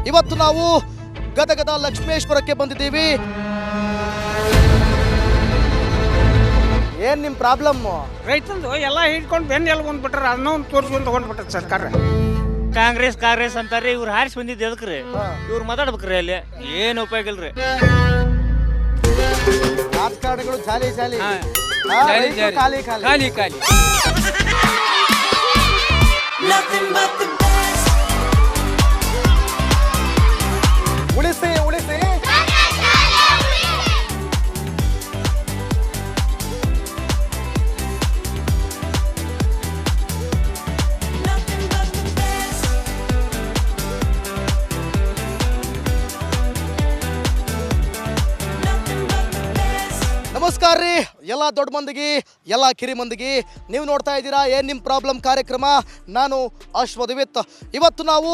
ಇವತ್ತು ನಾವು ಗದಗದ ಲಕ್ಷ್ಮೇಶ್ವರಕ್ಕೆ ಬಂದಿದ್ದೀವಿ. ಏನ್ ನಿಮ್ ಪ್ರಾಬ್ಲಮ್? ರೈತಂದು ಎಲ್ಲ ಹಿಡ್ಕೊಂಡು ಬೆನ್ನ ಎಲ್ಲ ಬಂದ್ಬಿಟ್ರ ಅದನ್ನ ಒಂದು ತೋರಿಸ್ಕೊಂಡು ತಗೊಂಡ್ಬಿಟ್ಟ ಸರ್ಕಾರ. ಕಾಂಗ್ರೆಸ್ ಅಂತಾರ್ರಿ, ಇವ್ರು ಹಾರಿಸಿ ಬಂದಿದ್ದು ಎದಕ್ರಿ? ಇವ್ರು ಮಾತಾಡ್ಬೇಕ್ರಿ ಅಲ್ಲಿ ಏನು ಉಪಯೋಗ ಇಲ್ರಿ. ರಾಜಕಾರಣಿಗಳು ಜಾಲಿ ಖಾಲಿ ಉಳಿಸಿ ನಮಸ್ಕಾರ ರೀ ಎಲ್ಲ ದೊಡ್ಡ ಮಂದಿಗೆ, ಎಲ್ಲ ಕಿರಿ ಮಂದಿಗೆ. ನೀವು ನೋಡ್ತಾ ಇದ್ದೀರಾ ಏನ್ ನಿಮ್ಮ ಪ್ರಾಬ್ಲಮ್ ಕಾರ್ಯಕ್ರಮ. ನಾನು ಅಶ್ವದ್ವಿತ್. ಇವತ್ತು ನಾವು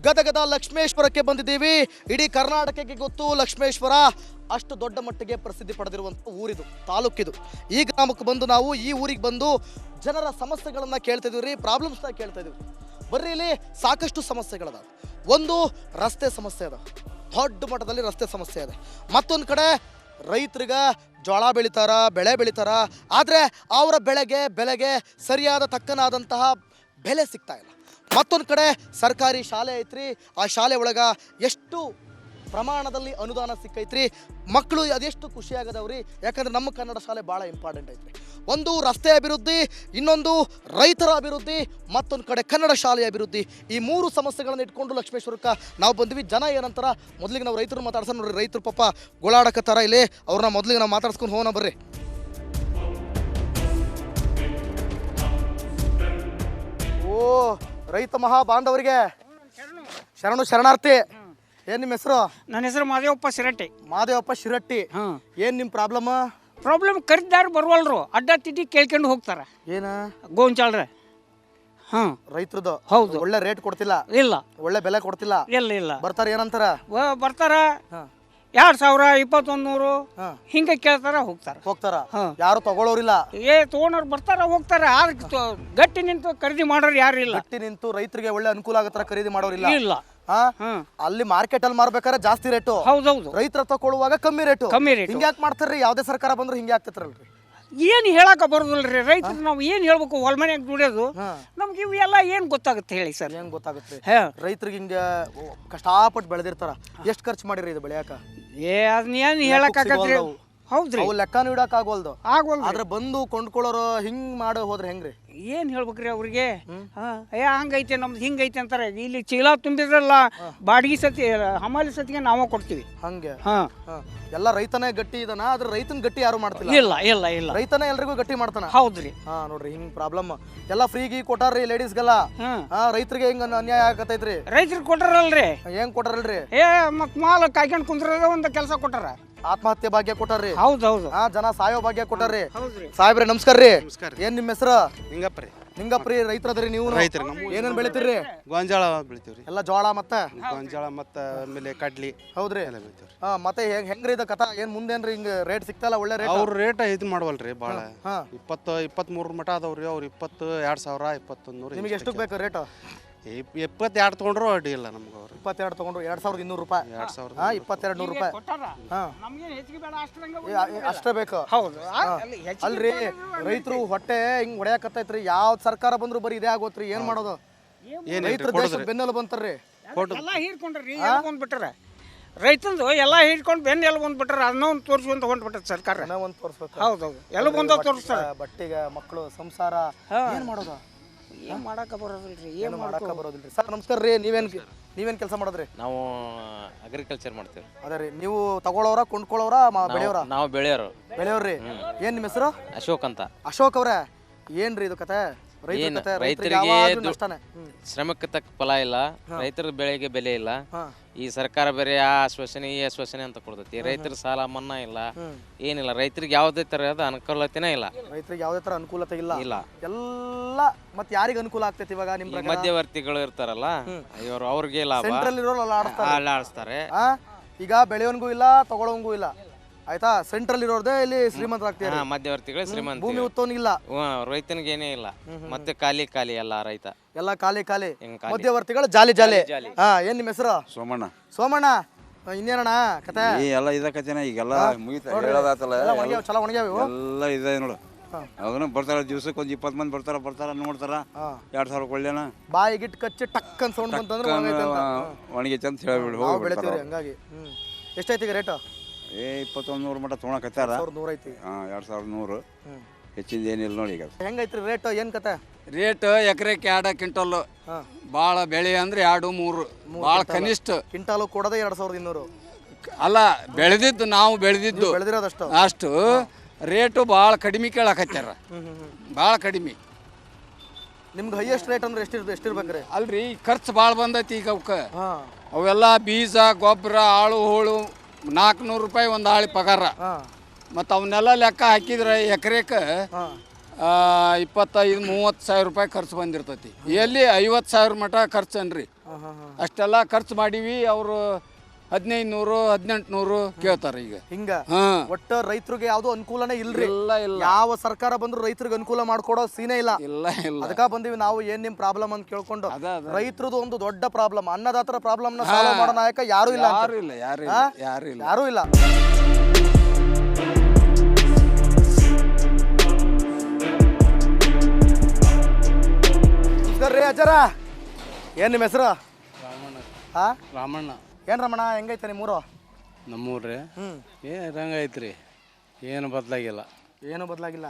ಗದಗದ ಲಕ್ಷ್ಮೇಶ್ವರಕ್ಕೆ ಬಂದಿದ್ದೀವಿ. ಇಡೀ ಕರ್ನಾಟಕಕ್ಕೆ ಗೊತ್ತು ಲಕ್ಷ್ಮೇಶ್ವರ ಅಷ್ಟು ದೊಡ್ಡ ಮಟ್ಟಿಗೆ ಪ್ರಸಿದ್ಧಿ ಪಡೆದಿರುವಂಥ ಊರಿದು, ತಾಲೂಕಿದು. ಈ ಗ್ರಾಮಕ್ಕೆ ಬಂದು ನಾವು ಈ ಊರಿಗೆ ಬಂದು ಜನರ ಸಮಸ್ಯೆಗಳನ್ನು ಕೇಳ್ತಿದ್ದೀವಿ ರೀ, ಪ್ರಾಬ್ಲಮ್ಸ್ನ ಕೇಳ್ತಾ ಇದೀವಿ. ಬರ್ರಿ, ಇಲ್ಲಿ ಸಾಕಷ್ಟು ಸಮಸ್ಯೆಗಳದ. ಒಂದು ರಸ್ತೆ ಸಮಸ್ಯೆ ಅದ, ದೊಡ್ಡ ಮಟ್ಟದಲ್ಲಿ ರಸ್ತೆ ಸಮಸ್ಯೆ ಇದೆ. ಮತ್ತೊಂದು ಕಡೆ ರೈತರಿಗೆ ಜೋಳ ಬೆಳಿತಾರ, ಬೆಳೆ ಬೆಳಿತಾರ, ಆದರೆ ಅವರ ಬೆಳೆಗೆ ಸರಿಯಾದ ತಕ್ಕನಾದಂತಹ ಬೆಲೆ ಸಿಗ್ತಾ ಇಲ್ಲ. ಮತ್ತೊಂದು ಕಡೆ ಸರ್ಕಾರಿ ಶಾಲೆ ಐತ್ರಿ, ಆ ಶಾಲೆ ಒಳಗೆ ಎಷ್ಟು ಪ್ರಮಾಣದಲ್ಲಿ ಅನುದಾನ ಸಿಕ್ಕೈತ್ರಿ, ಮಕ್ಕಳು ಅದೆಷ್ಟು ಖುಷಿಯಾಗದವ್ರಿ. ಯಾಕಂದ್ರೆ ನಮ್ಮ ಕನ್ನಡ ಶಾಲೆ ಭಾಳ ಇಂಪಾರ್ಟೆಂಟ್ ಐತ್ರಿ. ಒಂದು ರಸ್ತೆ ಅಭಿವೃದ್ಧಿ, ಇನ್ನೊಂದು ರೈತರ ಅಭಿವೃದ್ಧಿ, ಮತ್ತೊಂದು ಕಡೆ ಕನ್ನಡ ಶಾಲೆಯ ಅಭಿವೃದ್ಧಿ. ಈ ಮೂರು ಸಮಸ್ಯೆಗಳನ್ನು ಇಟ್ಕೊಂಡು ಲಕ್ಷ್ಮೇಶ್ವರಕ್ಕೆ ನಾವು ಬಂದ್ವಿ. ಜನ ಏನಂತಾರ ಮೊದಲಿಗೆ ನಾವು ರೈತರು ಮಾತಾಡ್ಸೋಣ ನೋಡ್ರಿ. ರೈತರು ಪಾಪ ಗೋಳಾಡಕತ್ತಾರ ಇಲ್ಲಿ, ಅವ್ರನ್ನ ಮೊದಲಿಗೆ ನಾವು ಮಾತಾಡ್ಸ್ಕೊಂಡು ಹೋಗೋಣ ಬರ್ರಿ. ಓ ರೈತ ಮಹಾ ಬಾಂಧವರಿಗೆ ಶರಣಾರ್ಥಿ. ಏನ್ ನಿಮ್ಮ ಹೆಸರು? ನನ್ನ ಹೆಸರು ಮಾದೇವಪ್ಪ ಶಿರಟ್ಟಿ. ಏನ್ ನಿಮ್ ಪ್ರಾಬ್ಲಮ್ ಕರಿದಾರ ಬರ್ವಲ್ರು, ಅಡ್ಡ ತಿಡ್ಡಿ ಕೇಳ್ಕೊಂಡು ಹೋಗ್ತಾರ. ಏನ ಗೋಂಚಾಳ್ರೆ ರೈತರದು? ಹೌದು. ಒಳ್ಳೆ ರೇಟ್ ಕೊಡ್ತಿಲ್ಲ, ಇಲ್ಲ ಒಳ್ಳೆ ಬೆಲೆ ಕೊಡ್ತಿಲ್ಲ. ಇಲ್ಲ ಬರ್ತಾರ ಏನಂತಾರ? ಬರ್ತಾರ 2000 2100 ಹಿಂಗ ಕೇಳ್ತಾರ ಹೋಗ್ತಾರ. ಯಾರು ತಗೊಳ್ಳೋರಿಲ್ಲ. ತಗೊಂಡ್ರು ಬರ್ತಾರ ಹೋಗ್ತಾರ. ಗಟ್ಟಿ ನಿಂತು ಖರೀದಿ ಮಾಡೋರು ಯಾರು ಇಲ್ಲ. ಗಟ್ಟಿ ನಿಂತು ರೈತರಿಗೆ ಒಳ್ಳೆ ಅನುಕೂಲ ಆಗತ್ತಾರ ಖರೀದಿ ಮಾಡೋರಿಲ್ಲ. ಇಲ್ಲ. ಅಲ್ಲಿ ಮಾರ್ಕೆಟ್ ಅಲ್ಲಿ ಮಾರ್ಬೇಕಾದ್ರೆ ಜಾಸ್ತಿ ರೇಟು, ಹೌದೌದು. ರೈತರ ತಗೊಳ್ಳುವಾಗ ಕಮ್ಮಿ ರೇಟು. ಹಿಂಗ್ಯಾಕ್ ಮಾಡ್ತಾರ್ರಿ? ಯಾವ್ದೇ ಸರ್ಕಾರ ಬಂದ್ರು ಹಿಂಗೆ ಆಗ್ತೈತ್ರಲ್ರಿ. ಏನ್ ಹೇಳಕ ಬರೋದಿಲ್ರಿ ರೈತರು. ನಾವು ಏನ್ ಹೇಳ್ಬೇಕು? ಹೊಲ್ಮನೆಯಾಗ ದುಡಿಯೋದು ನಮ್ಗೆ ಇವು ಎಲ್ಲ ಏನ್ ಗೊತ್ತಾಗುತ್ತೆ ಹೇಳಿ ಸರ್? ಏನ್ ಗೊತ್ತಾಗುತ್ತೆ ರೈತರಿಗೆ? ಹಿಂಗೆ ಕಷ್ಟಪಟ್ಟು ಬೆಳೆದಿರ್ತಾರ. ಎಷ್ಟು ಖರ್ಚು ಮಾಡಿರಿ ಇದು ಬೆಳೆಯಾಕ? ಅದನ್ನ ಏನ್ ಹೇಳಕ್ಕಾಗತ್ರಿ? ಹೌದ್ರಿ, ಅವು ಲೆಕ್ಕನೂ ಇಡಕ್ ಆಗೋಲ್ದು. ಆದ್ರೆ ಬಂದು ಕೊಂಡ್ಕೊಳ್ಳೋರು ಹಿಂಗ್ ಮಾಡೋ ಹೋದ್ರೆ ಹೆಂಗ್ರಿ? ಏನ್ ಹೇಳ್ಬೇಕ್ರಿ ಅವ್ರಿಗೆ? ಹಂಗೈತೆ ನಮ್ದು ಹಿಂಗೈತೆ ಅಂತಾರೆ. ಇಲ್ಲಿ ಚೀಲ ತುಂಬಿದ್ರಲ್ಲ ಬಾಡಿಗೆ ಸತಿ ಹಮಾಲಿ ಸತಿಗೆ ನಾವ ಕೊಡ್ತೀವಿ. ಹಂಗೆ ಎಲ್ಲ ರೈತನೇ ಗಟ್ಟಿ ಇದಾನ, ಆದ್ರೆ ರೈತನ ಗಟ್ಟಿ ಯಾರು ಮಾಡ್ತಿಲ್ಲ. ಇಲ್ಲ ರೈತನೇ ಎಲ್ರಿಗೂ ಗಟ್ಟಿ ಮಾಡ್ತಾನ. ಹೌದ್ರಿ. ನೋಡ್ರಿ ಹಿಂಗ್ ಪ್ರಾಬ್ಲಮ್ ಎಲ್ಲ ಫ್ರೀಗಿ ಕೊಟ್ಟಾರ್ರಿ ಲೇಡೀಸ್ಗೆಲ್ಲ. ರೈತರಿಗೆ ಹಿಂಗ ಅನ್ಯಾಯ ಆಗತೈತ್ರಿ. ರೈತರಿಗೆ ಕೊಟ್ಟಾರಲ್ರಿ? ಹೆಂಗ್ ಕೊಟ್ಟಾರಲ್ರಿ? ಮತ್ ಮಾಲ್ ಕಾಯ್ಕೊಂಡ್ ಕುಂದ್ರ ಒಂದ್ ಕೆಲಸ ಕೊಟ್ಟಾರ. ಆತ್ಮಹತ್ಯೆ ಭಾಗ್ಯ ಕೊಟ್ಟಾರ್ರಿ. ಹೌದೌದು. ಜನ ಸಾಯೋ ಭಾಗ್ಯ ಕೊಟ್ಟಾರ್ರಿ. ಸಾಹೇಬ್ರೆ ನಮಸ್ಕಾರ ರೀ. ಏನ್ ನಿಮ್ಮ ಹೆಸರು? ನಿಂಗಪ್ರಿ. ರೈತರದ್ರಿ ನೀವು? ಏನೇನ್ ಬೆಳಿತೀರಿ? ಗೋಂಜಾಳ ಬೆಳಿತೀವ್ರಿ. ಎಲ್ಲ ಜೋಳ ಮತ್ತೆ ಗೋಂಜಾಳ ಮತ್ತೆ ಆಮೇಲೆ ಕಡ್ಲಿ. ಹೌದ್ರಿ. ಮತ್ತೆ ಹೆಂಗ್ರಿ ಇದ ಕಥಾ? ಏನ್ ಮುಂದೇನ್ರಿ ಹಿಂಗ ರೇಟ್ ಸಿಗ್ತಲ್ಲ? ಒಳ್ಳೆ ರೇಟ್? ಅವ್ರ ರೇಟ್ ಇದು ಮಾಡವಲ್ರಿ ಬಾಳ. 20-23 ಮಟ ಅದಾವ್ರಿ. ಅವ್ರು 20 2000 2100. ನಿಮ್ಗೆ ಎಷ್ಟು ಬೇಕು ರೇಟ್? 22 ತಗೊಂಡ್ರು ಅಡ್ಡಿ ಇಲ್ಲ ನಮ್ಗೆ. ಅವ್ರು 22 ತಗೊಂಡ್ರು 2200 ರೂಪಾಯಿ. 2200 ರೂಪಾಯಿ. ಅಷ್ಟೇ ಬೇಕು. ಅಲ್ರಿ ರೈತರು ಹೊಟ್ಟೆ ಹಿಂಗ್ ಹೊಡ್ಯಾಕತ್ತೈತ್ರಿ. ಯಾವ ಸರ್ಕಾರ ಬಂದ್ರು ಬರೀ ಇದೇ ಆಗೋತ್ರಿ. ಏನ್ ಮಾಡೋದು? ರೈತರ ದೇಶದ ಬೆನ್ನೆಲು ಬಂತಾರ್ರಿ. ಎಲ್ಲ ಹೀರ್ಕೊಂಡ್ರಿ ಬಂದ್ಬಿಟ್ಟಾರ. ರೈತಂದು ಎಲ್ಲ ಹಿಡ್ಕೊಂಡು ಬೆನ್ನ ಎಲ್ಲ ಬಂದ್ಬಿಟ್ಟಾರ. ಅದನ್ನ ಒಂದು ತೋರಿಸ್ಕೊಂಡು ತಗೊಂಡ್ಬಿಟ್ಟ ಸರ್ಕಾರ. ಒಂದು ತೋರಿಸ್ಬೇಕು. ಹೌದೌದು. ಎಲ್ಲ ಬಂದ ತೋರಿಸ್ತಾರ. ಬಟ್ಟೆಗೆ ಮಕ್ಕಳು ಸಂಸಾರ ಏನ್ ಮಾಡೋದು? ಏನ್ ಮಾಡಾಕ ಬರೋದಿಲ್ರಿ. ಏನು ಮಾಡಾಕ ಬರೋದಿಲ್ರಿ. ಸರ್ ನಮಸ್ಕಾರ ರೀ. ನೀವೇನ್ ಕೆಲಸ ಮಾಡೋದ್ರಿ? ನಾವು ಅಗ್ರಿಕಲ್ಚರ್ ಮಾಡ್ತೀವಿ. ಅದೇ ರೀ. ನೀವು ತಗೊಳ್ಳೋರ ಕೊಂಡ್ಕೊಳ್ಳೋರ ಬೆಳೆಯೋರ? ನಾವು ಬೆಳೆಯೋರ್ರಿ. ಏನ್ ನಿಮ್ಮ ಹೆಸರು? ಅಶೋಕ್ ಅಂತ. ಅಶೋಕ್ ಅವ್ರೆ, ಏನ್ರಿ ಇದು ಕತೆ? ರೈತರಿಗೆ ಶ್ರಮಕ್ಕೆ ತಕ್ಕ ಫಲ ಇಲ್ಲ, ರೈತರ ಬೆಳೆಗೆ ಬೆಲೆ ಇಲ್ಲ. ಈ ಸರ್ಕಾರ ಬೇರೆ ಆ ಆಶ್ವಾಸನೆ ಈ ಆಶ್ವಾಸನೆ ಅಂತ ಕೊಡ್ತೈತಿ. ರೈತರ ಸಾಲ ಮನ್ನಾ ಇಲ್ಲ, ಏನಿಲ್ಲ. ರೈತರಿಗೆ ಯಾವುದೇ ತರಹದ ಅನುಕೂಲತೆನೇ ಇಲ್ಲ. ರೈತರಿಗೆ ಯಾವುದೇ ತರ ಅನುಕೂಲತೆ ಇಲ್ಲ. ಎಲ್ಲ ಮತ್ತೆ ಯಾರಿಗೆ ಅನುಕೂಲ ಆಗ್ತೈತಿ ಇವಾಗ? ನಿಮ್ ಮಧ್ಯವರ್ತಿಗಳು ಇರ್ತಾರಲ್ಲ, ಇವರು ಅವ್ರಿಗೆ ಲಾಭ ಸೆಂಟ್ರಲ್ ಇರೋಲ್ಲ ಆಡಿಸ್ತಾರೆ. ಆಡಿಸ್ತಾರೆ. ಈಗ ಬೆಳೆಯೋನ್ಗೂ ಇಲ್ಲ, ತಗೊಳ್ಳೋಂಗೂ ಇಲ್ಲ. ಆಯ್ತಾ ಸೆಂಟ್ರಲ್ ಇರೋದೇ ಇಲ್ಲಿ ಶ್ರೀಮಂತರಾಗ್ತೀರಿ. ಹಾ ಮಧ್ಯವರ್ತಿಗಳೇ ಶ್ರೀಮಂತ. ಭೂಮಿ ಉತ್ತೋನಿಲ್ಲ, ರೈತನಿಗೆ ಏನೇ ಇಲ್ಲ, ಮತ್ತೆ ಖಾಲಿ ಎಲ್ಲ ರೈತ ಎಲ್ಲ ಖಾಲಿ ಹಿಂಗ್ ಖಾಲಿ. ಮಧ್ಯವರ್ತಿಗಳು ಜಾಲಿ ಜಾಲಿ. ಹಾ ಏನ್ ನಿಮ್ಮ ಹೆಸರು? ಸೋಮಣ್ಣ. ಸೋಮಣ್ಣ, ಇನ್ನೇನಣ್ಣ ಕತೆ? ಈ ಎಲ್ಲ ಇದಕ್ಕೇನ ಈಗೆಲ್ಲ ಮುಗಿತ ಹೇಳೋದಾತಲ್ಲ, ಎಲ್ಲ ಒಣಗ್ಯಾವ, ಚಲೋ ಒಣಗ್ಯಾವ ಇವು? ಎಲ್ಲ ಇದೆ ನೋಡು. ಅವನು ಬರ್ತಾರ ದಿವ್ಸಕ್ಕೆ ಒಂದು 20 ಮಂದಿ ಬರ್ತಾರ ನೋಡ್ತಾರ. 2000 ಕೊಳ್ಳೇನ ಬಾಯಿಗಿಟ್ಟು ಕಚ್ಚಿ ಟಕ್ ಅಂತ ಸೌಂಡ್ ಬಂತಂದ್ರೆ ಒಣಗೈತೆ ಅಂತ ಹೇಳ್ಬಿಡಿ ನಾವು ಹೋಗಿ ಬೆಳಿತೀವ್ರಿ ಹಂಗಾಗಿ. ಎಷ್ಟೈತಿ ಈಗ ರೇಟು? 2100 ಮಟ್ಟ ತೊಗೊಳಕತ್ತಾರ. 1100 ಐತಿ. 2100 ಹೆಚ್ಚಿಂದ ಏನಿಲ್ಲ ನೋಡಿ. ಈಗ ಹೆಂಗೈತ್ರಿ ರೇಟ್? ಏನ್ ಕತೆ? ರೇಟ್ ಎಕರೆಕ್ಕೆ 2 ಕ್ವಿಂಟಲ್. ಭಾಳ ಬೆಳೆ ಅಂದ್ರೆ 2-3 ಭಾಳ ಕನಿಷ್ಠ. ಕ್ವಿಂಟಾಲು ಕೊಡೋದೇ 2200. ಅಲ್ಲ ಬೆಳೆದಿದ್ದು ನಾವು ಬೆಳೆದಿದ್ದು ಬೆಳೆದಿರೋದಷ್ಟು ಅಷ್ಟು. ರೇಟು ಭಾಳ ಕಡಿಮೆ ಕೇಳಕತ್ತಾರ, ಭಾಳ ಕಡಿಮೆ. ನಿಮ್ಗೆ ಹೈಯೆಸ್ಟ್ ರೇಟ್ ಅಂದ್ರೆ ಎಷ್ಟಿರ್ಬೇಕ್ರಿ? ಅಲ್ರಿ ಖರ್ಚು ಭಾಳ ಬಂದೈತಿ ಈಗ ಅವಕ್ಕೆ. ಹಾ ಅವೆಲ್ಲ ಬೀಜ ಗೊಬ್ಬರ ಆಳು ಹೋಳು 400 ರೂಪಾಯಿ ಒಂದು ಆಳಿ ಪಗಾರ. ಹಾ ಮತ್ತು ಅವನ್ನೆಲ್ಲ ಲೆಕ್ಕ ಹಾಕಿದ್ರೆ ಎಕರೆಕ್ಕೆ 25-30 ಸಾವಿರ ರೂಪಾಯಿ ಖರ್ಚು ಬಂದಿರ್ತೈತಿ. ಎಲ್ಲಿ 50 ಸಾವಿರ ಮಟ ಖರ್ಚನ್ರಿ. ಅಷ್ಟೆಲ್ಲ ಖರ್ಚು ಮಾಡೀವಿ. ಅವರು 1500-1800 ಕೇಳ್ತಾರೆ ಈಗ. ಹಿಂಗ ಹಾ ಒಟ್ಟ ರೈತರಿಗೆ ಯಾವ್ದು ಅನುಕೂಲನೇ ಇಲ್ರಿ. ಇಲ್ಲ ಇಲ್ಲ ಯಾವ ಸರ್ಕಾರ ಬಂದ್ರು ರೈತರಿಗೆ ಅನುಕೂಲ ಮಾಡ್ಕೊಡೋ ಸೀನೇ ಇಲ್ಲ. ಇಲ್ಲ ಇಲ್ಲ. ಅದಕ್ಕ ಬಂದಿವಿ ನಾವು, ಏನ್ ನಿಮ್ ಪ್ರಾಬ್ಲಮ್ ಅಂತ ಕೇಳ್ಕೊಂಡು. ಅದ ರೈತರದು ಒಂದು ದೊಡ್ಡ ಪ್ರಾಬ್ಲಮ್, ಅನ್ನದಾತರ ಪ್ರಾಬ್ಲಮ್ ನ ಸಾಲ್ವ್ ಮಾಡೋ ನಾಯಕ ಯಾರು ಇಲ್ಲ. ಯಾರು ಇಲ್ಲ, ಯಾರು ಇಲ್ಲ, ಯಾರು ಇಲ್ಲ, ಯಾರು ಇಲ್ಲ. ರೀ ಅಜ್ಜರ, ಏನ್ ನಿಮ್ಮ ಹೆಸರು? ಹಾ ರಾಮಣ್ಣ. ಏನ್ ರಮಣ, ಹೆಂಗೈತೆ ನಿಮ್ಮೂರು? ನಮ್ಮೂರ್ರಿ ಹೆಂಗೈತ್ರಿ, ಏನು ಬದಲಾಗಿಲ್ಲ. ಏನು ಬದಲಾಗಿಲ್ಲ.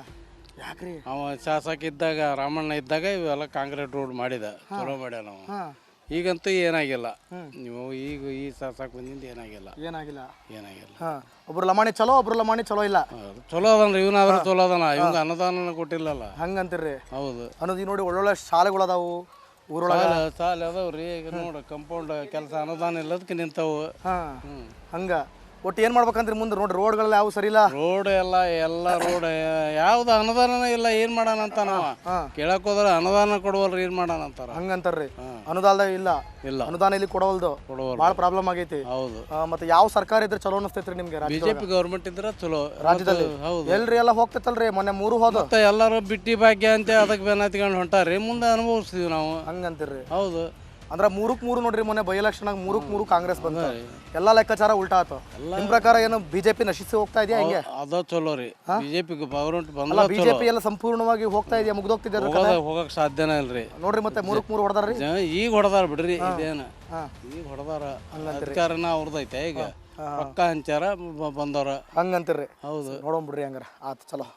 ಯಾಕ್ರಿ? ಅವ ಶಾಸಕ ಇದ್ದಾಗ, ರಾಮಣ್ಣ ಇದ್ದಾಗ ಇವೆಲ್ಲ ಕಾಂಕ್ರೀಟ್ ರೋಡ್ ಮಾಡಿದ, ಚಲೋ ಮಾಡ್ಯಾನ ನಾವು. ಈಗಂತೂ ಏನಾಗಿಲ್ಲ. ನೀವು ಈಗ ಈ ಶಾಸಕ ಬಂದಿಂದ ಏನಾಗಿಲ್ಲ. ಏನಾಗಿಲ್ಲ. ಒಬ್ರು ಲಮಾಣಿ ಚಲೋ, ಒಬ್ರು ಲಮಾಣಿ ಚಲೋ ಇಲ್ಲ. ಚಲೋ ಅದನ್ರಿ, ಇವನಾದ್ರೂ ಚಲೋ ಅದನ. ಇವಂಗ ಅನುದಾನ ಕೊಟ್ಟಿಲ್ಲಲ್ಲ. ಹಂಗಂತೀರ್ರಿ? ಹೌದು. ಅನ್ನೋದು ನೋಡಿ ಒಳ್ಳೊಳ್ಳೆ ಶಾಲೆಗಳು ಅದಾವು ಊರೊಳಗ. ಸಾಲ ಅದಾವ್ರಿ. ಈಗ ನೋಡು ಕಂಪೌಂಡ್ ಕೆಲಸ ಅನುದಾನ ಇಲ್ಲದಕ್ಕೆ ನಿಂತಾವು. ಹಂಗ ಒಟ್ಟು ಏನ್ ಮಾಡ್ಬೇಕಂದ್ರೆ ಮುಂದೆ ನೋಡ್ರಿ, ರೋಡ್ಗಳೆಲ್ಲ ಯಾವ ಸರಿ ಇಲ್ಲ. ರೋಡ್ ಎಲ್ಲ ರೋಡ್ ಯಾವ್ದು ಅನುದಾನ ಇಲ್ಲ. ಏನ್ ಮಾಡೋಣ ಅಂತ ನಾವ ಕೇಳಕ್ ಹೋದ್ರೆ ಅನುದಾನ ಕೊಡುವಲ್ರಿ, ಏನ್ ಮಾಡೋಣ ಅಂತಾರ. ಹಂಗಂತಾರ್ರಿ. ಅನುದಾನ ಇಲ್ಲ, ಅನುದಾನ ಇಲ್ಲಿ ಕೊಡವಲ್ದು, ಭಾಳ ಪ್ರಾಬ್ಲಮ್ ಆಗೈತಿ. ಹೌದು. ಮತ್ತೆ ಯಾವ ಸರ್ಕಾರ ಇದ್ರೆ ಚಲೋ ಅನಿಸ್ತೈತ್ರಿ ನಿಮ್ಗೆ? ಬಿಜೆಪಿ ಗೌರ್ಮೆಂಟ್ ಇದ್ರ ಚಲೋ ರಾಜ್ಯದಲ್ಲಿ. ಹೌದು. ಎಲ್ರಿ ಎಲ್ಲ ಹೋಗ್ತೈತಲ್ರಿ, ಮೊನ್ನೆ 3 ಹೋದ. ಮತ್ತೆ ಎಲ್ಲಾರು ಬಿಟ್ಟಿ ಭಾಗ್ಯ ಅಂತ ಅದಕ್ಕೆ ಬೆನ್ನ ಹತ್ಕೊಂಡು ಹೊಂಟಾರಿ. ಮುಂದೆ ಅನುಭವಿಸ್ತೀವಿ ನಾವು. ಹಂಗಂತೀರ್ರಿ? ಹೌದು. ಅಂದ್ರೆ 3 ನೋಡ್ರಿ, ಮೊನ್ನೆ ಬೈ ಎಲೆಕ್ಷನ್ 3 ಕಾಂಗ್ರೆಸ್ ಬಂತ. ಎಲ್ಲಾ ಲೆಕ್ಕಾಚಾರ ಉಲ್ಟಾ ಆತು. ನಿಮ್ ಪ್ರಕಾರ ಏನು ಬಿಜೆಪಿ ನಶಿಸಿ ಹೋಗ್ತಾ ಇದೆಯಾ ಹೆಂಗೆ? ಅದ ಚಲೋ ರೀ. ಬಿಜೆಪಿ ಗೌರ್ಮೆಂಟ್ ಬಂದ ಬಿಜೆಪಿ ಎಲ್ಲ ಸಂಪೂರ್ಣವಾಗಿ ಹೋಗ್ತಾ ಇದೆಯಾ, ಮುಗ್ದೋಗ್ತಿದೆ? ಹೋಗಕ್ ಸಾಧ್ಯನೇ ಇಲ್ರಿ. ನೋಡ್ರಿ ಮತ್ತೆ 3 ಹೊಡೆದಾರ್ರಿ. ಈಗ ಹೊಡೆದಾರ ಬಿಡ್ರಿ. ಇದೇನ ಈಗ ಹೊಡೆದಾರ, ಅಧಿಕಾರನ ಅವ್ರದೈತೆ. ಈಗ ಪಕ್ಕ ಹಂಚಾರ ಬಂದವ್ರ ಹಂಗಂತೀರ್ರಿ? ಹೌದು. ನೋಡೋಣ ಬಿಡ್ರಿ ಹಂಗಾರ. ಆತು ಚಲೋ.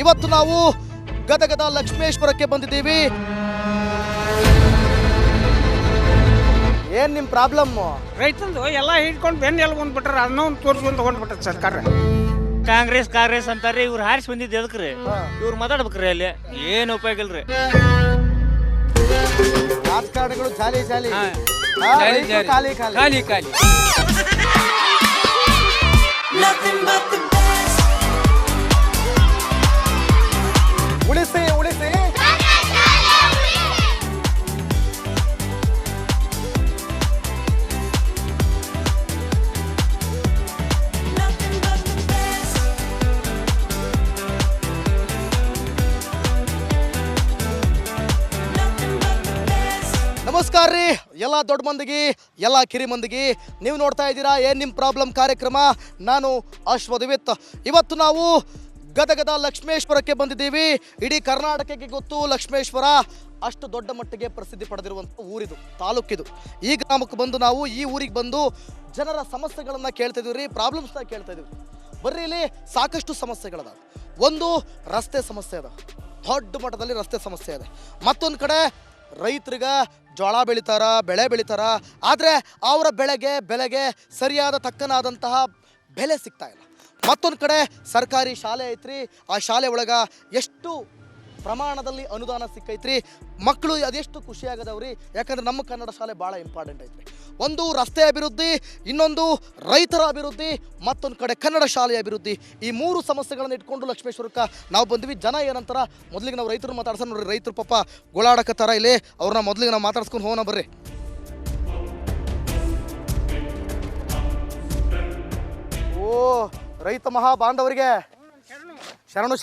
ಇವತ್ತು ನಾವು ಗದಗದ ಲಕ್ಷ್ಮೇಶ್ವರಕ್ಕೆ ಬಂದಿದ್ದೀವಿ. ಏನ್ ನಿಮ್ ಪ್ರಾಬ್ಲಮ್? ರೈತಂದು ಎಲ್ಲ ಹಿಡ್ಕೊಂಡು ಬೆನ್ನ ಎಲ್ಲ ಬಂದ್ಬಿಟ್ರ, ಅದನ್ನ ಒಂದು ತೋರಿಸ್ಕೊಂಡು ತಗೊಂಡ್ಬಿಟ್ರ ಸರ್ಕಾರ. ಕಾಂಗ್ರೆಸ್ ಅಂತಾರ್ರಿ. ಇವ್ರು ಹಾರಿಸಿ ಬಂದಿದ್ದು ಎದಕ್ರಿ? ಇವ್ರು ಮಾತಾಡ್ಬೇಕ್ರಿ ಅಲ್ಲಿ. ಏನು ಉಪಯೋಗ ಇಲ್ರಿ. ರಾಜಕಾರಣಿಗಳು ಜಾಲಿ ಜಾಲಿ, ಖಾಲಿ ಖಾಲಿ ಖಾಲಿ ಖಾಲಿ. ಉಳಿಸಿ ಉಳಿಸಿ. ನಮಸ್ಕಾರ ರೀ ಎಲ್ಲ ದೊಡ್ಡ ಮಂದಿಗೆ, ಎಲ್ಲ ಕಿರಿ ಮಂದಿಗೆ. ನೀವು ನೋಡ್ತಾ ಇದ್ದೀರಾ ಏನ್ ನಿಮ್ ಪ್ರಾಬ್ಲಮ್ ಕಾರ್ಯಕ್ರಮ. ನಾನು ಅಶ್ವದಿವಿತ್. ಇವತ್ತು ನಾವು ಗದಗದ ಲಕ್ಷ್ಮೇಶ್ವರಕ್ಕೆ ಬಂದಿದ್ದೀವಿ. ಇಡೀ ಕರ್ನಾಟಕಕ್ಕೆ ಗೊತ್ತು ಲಕ್ಷ್ಮೇಶ್ವರ ಅಷ್ಟು ದೊಡ್ಡ ಮಟ್ಟಿಗೆ ಪ್ರಸಿದ್ಧಿ ಪಡೆದಿರುವಂಥ ಊರಿದು, ತಾಲೂಕಿದು. ಈ ಗ್ರಾಮಕ್ಕೆ ಬಂದು ನಾವು ಈ ಊರಿಗೆ ಬಂದು ಜನರ ಸಮಸ್ಯೆಗಳನ್ನು ಕೇಳ್ತಾ ಇದೀವಿ ರೀ, ಪ್ರಾಬ್ಲಮ್ಸ್ನ ಕೇಳ್ತಾ ಇದೀವಿ. ಬರ್ರಿ, ಇಲ್ಲಿ ಸಾಕಷ್ಟು ಸಮಸ್ಯೆಗಳದ. ಒಂದು ರಸ್ತೆ ಸಮಸ್ಯೆ ಅದ, ದೊಡ್ಡ ಮಟ್ಟದಲ್ಲಿ ರಸ್ತೆ ಸಮಸ್ಯೆ ಇದೆ. ಮತ್ತೊಂದು ಕಡೆ ರೈತರಿಗೆ ಜೋಳ ಬೆಳಿತಾರ, ಬೆಳೆ ಬೆಳಿತಾರ, ಆದರೆ ಅವರ ಬೆಳೆಗೆ ಸರಿಯಾದ ತಕ್ಕನಾದಂತಹ ಬೆಲೆ ಸಿಗ್ತಾ ಇಲ್ಲ. ಮತ್ತೊಂದು ಕಡೆ ಸರ್ಕಾರಿ ಶಾಲೆ ಐತ್ರಿ, ಆ ಶಾಲೆ ಒಳಗೆ ಎಷ್ಟು ಪ್ರಮಾಣದಲ್ಲಿ ಅನುದಾನ ಸಿಕ್ಕೈತ್ರಿ, ಮಕ್ಕಳು ಅದೆಷ್ಟು ಖುಷಿಯಾಗದವ್ರಿ. ಯಾಕಂದ್ರೆ ನಮ್ಮ ಕನ್ನಡ ಶಾಲೆ ಭಾಳ ಇಂಪಾರ್ಟೆಂಟ್ ಐತ್ರಿ. ಒಂದು ರಸ್ತೆ ಅಭಿವೃದ್ಧಿ, ಇನ್ನೊಂದು ರೈತರ ಅಭಿವೃದ್ಧಿ, ಮತ್ತೊಂದು ಕಡೆ ಕನ್ನಡ ಶಾಲೆಯ ಅಭಿವೃದ್ಧಿ. ಈ 3 ಸಮಸ್ಯೆಗಳನ್ನು ಇಟ್ಕೊಂಡು ಲಕ್ಷ್ಮೇಶ್ವರಕ್ಕೆ ನಾವು ಬಂದ್ವಿ. ಜನ ಏನಂತಾರ ಮೊದಲಿಗೆ ನಾವು ರೈತರು ಮಾತಾಡ್ಸೋಣ ನೋಡ್ರಿ. ರೈತರು ಪಾಪ ಗೋಳಾಡಕತ್ತಾರ ಇಲ್ಲಿ, ಅವ್ರನ್ನ ಮೊದಲಿಗೆ ನಾವು ಮಾತಾಡ್ಸ್ಕೊಂಡು ಹೋಗೋಣ ಬರ್ರಿ. ರೈತ ಮಹಾ ಬಾಂಧವರಿಗೆ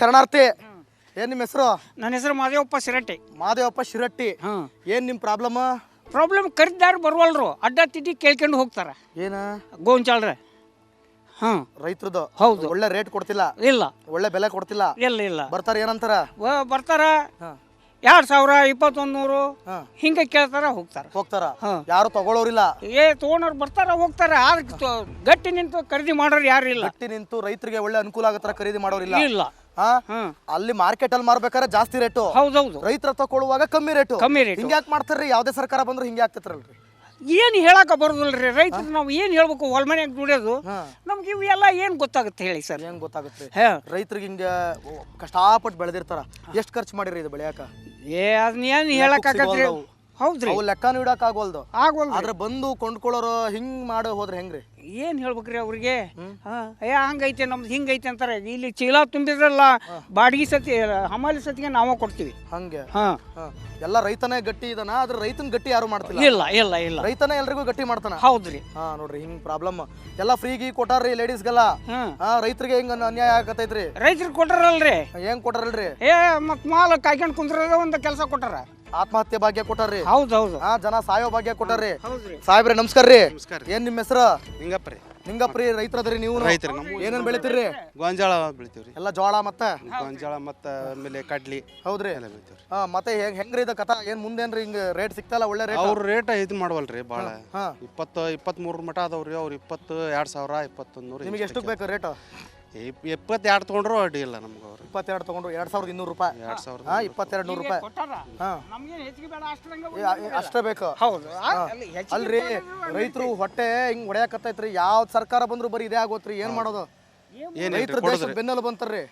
ಶರಣಾರ್ಥಿ. ಏನ್ ನಿಮ್ಮ ಹೆಸರು? ನನ್ನ ಹೆಸರು ಮಾದೇವಪ್ಪ ಸಿರಟ್ಟಿ. ಮಾದೇವಪ್ಪ ಶಿರಟ್ಟಿ. ಏನ್ ನಿಮ್ ಪ್ರಾಬ್ಲಮ್ ಕರಿದಾರ ಬರುವಲ್ರು, ಅಡ್ಡ ತಿಡ್ಡಿ ಕೇಳ್ಕೊಂಡು ಹೋಗ್ತಾರ. ಏನ ಗೋಂಚಾಳ್ರ ರೈತರದು? ಹೌದು. ಒಳ್ಳೆ ರೇಟ್ ಕೊಡ್ತಿಲ್ಲ, ಇಲ್ಲ ಒಳ್ಳೆ ಬೆಲೆ ಕೊಡ್ತಿಲ್ಲ. ಇಲ್ಲ ಬರ್ತಾರ ಏನಂತಾರ? ಬರ್ತಾರ 2000 2100 ಹಿಂಗೆ ಕೇಳ್ತಾರ ಹೋಗ್ತಾರ. ಯಾರು ತಗೊಳ್ಳೋರಿಲ್ಲ. ತಗೊಂಡವ್ರು ಬರ್ತಾರ ಹೋಗ್ತಾರ. ಅದಕ್ಕೆ ಗಟ್ಟಿ ನಿಂತು ಖರೀದಿ ಮಾಡೋರು ಯಾರು ಇಲ್ಲ. ಗಟ್ಟಿ ನಿಂತು ರೈತರಿಗೆ ಒಳ್ಳೆ ಅನುಕೂಲ ಆಗತ್ತಾರ ಖರೀದಿ ಮಾಡೋರಿಲ್ಲ. ಇಲ್ಲ ಅಲ್ಲಿ ಮಾರ್ಕೆಟ್ ಅಲ್ಲಿ ಮಾರ್ಬೇಕಾದ್ರೆ ಜಾಸ್ತಿ ರೇಟು, ಹೌದೌದು. ರೈತರ ತಗೊಳ್ಳುವಾಗ ಕಮ್ಮಿ ರೇಟು. ಹಿಂಗ್ಯಾಕ್ ಮಾಡ್ತಾರ್ರಿ? ಯಾವ್ದೇ ಸರ್ಕಾರ ಬಂದ್ರು ಹಿಂಗೆ ಆಗ್ತೈತ್ರಲ್ರಿ. ಏನು ಹೇಳಕ ಬರೋದಿಲ್ರಿ ರೈತರು. ನಾವು ಏನು ಹೇಳ್ಬೇಕು? ಹೊಲ ಮನೆಯಾಗ ದುಡಿಯೋದು ನಮ್ಗೆ ಇವು ಎಲ್ಲ ಏನು ಗೊತ್ತಾಗುತ್ತೆ ಹೇಳಿ ಸರ್? ಏನ್ ಗೊತ್ತಾಗುತ್ತೆ ರೈತರಿಗೆ? ಹಿಂಗೆ ಕಷ್ಟಪಟ್ಟು ಬೆಳೆದಿರ್ತಾರ. ಎಷ್ಟು ಖರ್ಚು ಮಾಡಿರಿ ಇದು ಬೆಳೆಯಾಕ? ಅದನ್ನ ಏನು ಹೇಳಕ್ಕಾಗತ್ರಿ? ಹೌದ್ರಿ, ಅವು ಲೆಕ್ಕನೂ ಇಡಕ್ ಆಗೋಲ್ದು. ಆದ್ರೆ ಬಂದು ಕೊಂಡ್ಕೊಳ್ಳೋರು ಹಿಂಗ್ ಮಾಡಿ ಹೋದ್ರೆ ಹೆಂಗ್ರಿ? ಏನು ಹೇಳ್ಬೇಕ್ರಿ ಅವ್ರಿಗೆ? ಹಂಗೈತೆ ನಮ್ದು ಹಿಂಗೈತೆ ಅಂತಾರೆ. ಇಲ್ಲಿ ಚೀಲ ತುಂಬಿದ್ರಲ್ಲ ಬಾಡಿಗೆ ಸತಿ ಹಮಾಲಿ ಸತಿಗೆ ನಾವೇ ಕೊಡ್ತೀವಿ. ಹಂಗೆ ಎಲ್ಲ ರೈತನೇ ಗಟ್ಟಿ ಇದಾನ, ಆದ್ರೆ ರೈತನ ಗಟ್ಟಿ ಯಾರು ಮಾಡ್ತಿಲ್ಲ. ಇಲ್ಲ ರೈತನೇ ಎಲ್ರಿಗೂ ಗಟ್ಟಿ ಮಾಡ್ತಾನ. ಹೌದ್ರಿ. ನೋಡ್ರಿ ಹಿಂಗ್ ಪ್ರಾಬ್ಲಮ್ ಎಲ್ಲ ಫ್ರೀಗಿ ಕೊಟ್ಟಾರ್ರಿ ಲೇಡೀಸ್ಗೆಲ್ಲ. ರೈತರಿಗೆ ಹಿಂಗ ಅನ್ಯಾಯ ಆಗತೈತ್ರಿ. ರೈತರಿಗೆ ಕೊಟ್ಟಾರಲ್ರಿ? ಹೆಂಗ್ ಕೊಟ್ಟಾರಲ್ರಿ? ಮತ್ ಮಾಲ್ ಕಾಯ್ಕೊಂಡು ಕುಂದ್ರದ ಒಂದು ಕೆಲಸ ಕೊಟ್ಟಾರ. ಆತ್ಮಹತ್ಯೆ ಭಾಗ್ಯ ಕೊಟ್ಟಾರ್ರಿ. ಹೌದೌದು. ಜನ ಸಾಯೋ ಭಾಗ್ಯ ಕೊಟ್ಟಾರ್ರಿ. ಸಾಹೇಬ್ರೆ ನಮಸ್ಕಾರ ರೀ. ಏನ್ ನಿಮ್ಮ ಹೆಸರು? ನಿಂಗಪ್ರಿ. ರೈತರದ್ರಿ ನೀವು? ಏನೇನ್ ಬೆಳಿತೀರಿ? ಗೋಂಜಾಳ ಬೆಳಿತೀವ್ರಿ. ಎಲ್ಲ ಜೋಳ ಮತ್ತೆ ಗೋಂಜಾಳ ಮತ್ತೆ ಆಮೇಲೆ ಕಡ್ಲಿ. ಹೌದ್ರಿ. ಮತ್ತೆ ಹೆಂಗ್ರಿ ಇದ ಕಥಾ? ಏನ್ ಮುಂದೇನ್ರಿ ಹಿಂಗ ರೇಟ್ ಸಿಗ್ತಲ್ಲ? ಒಳ್ಳೆ ರೇಟ್? ಅವ್ರ ರೇಟ್ ಇದು ಮಾಡವಲ್ರಿ ಬಾಳ. 20-23 ಮಟ ಅದಾವ್ರಿ. ಅವ್ರು 20,000 2100. ನಿಮಗೆ ಎಷ್ಟಕ್ಕೆ ಬೇಕು ರೇಟ್? 22 ತಗೊಂಡ್ರು ಅಡ್ಡಿ ಇಲ್ಲ ನಮ್ಗೆ. ಅವ್ರು 22 ತಗೊಂಡ್ರು 2200 ರೂಪಾಯಿ. 2200 ರೂಪಾಯಿ. ಅಷ್ಟೇ ಬೇಕು. ಅಲ್ರಿ ರೈತರು ಹೊಟ್ಟೆ ಹಿಂಗ್ ಹೊಡೆಯಕತ್ತೈತ್ರಿ. ಯಾವ ಸರ್ಕಾರ ಬಂದ್ರು ಬರೀ ಇದೇ ಆಗೋತ್ರಿ. ಏನ್ ಮಾಡೋದು? ರೈತರ ದೇಶದ ಬೆನ್ನೆಲು ಬಂತಾರ್ರಿ.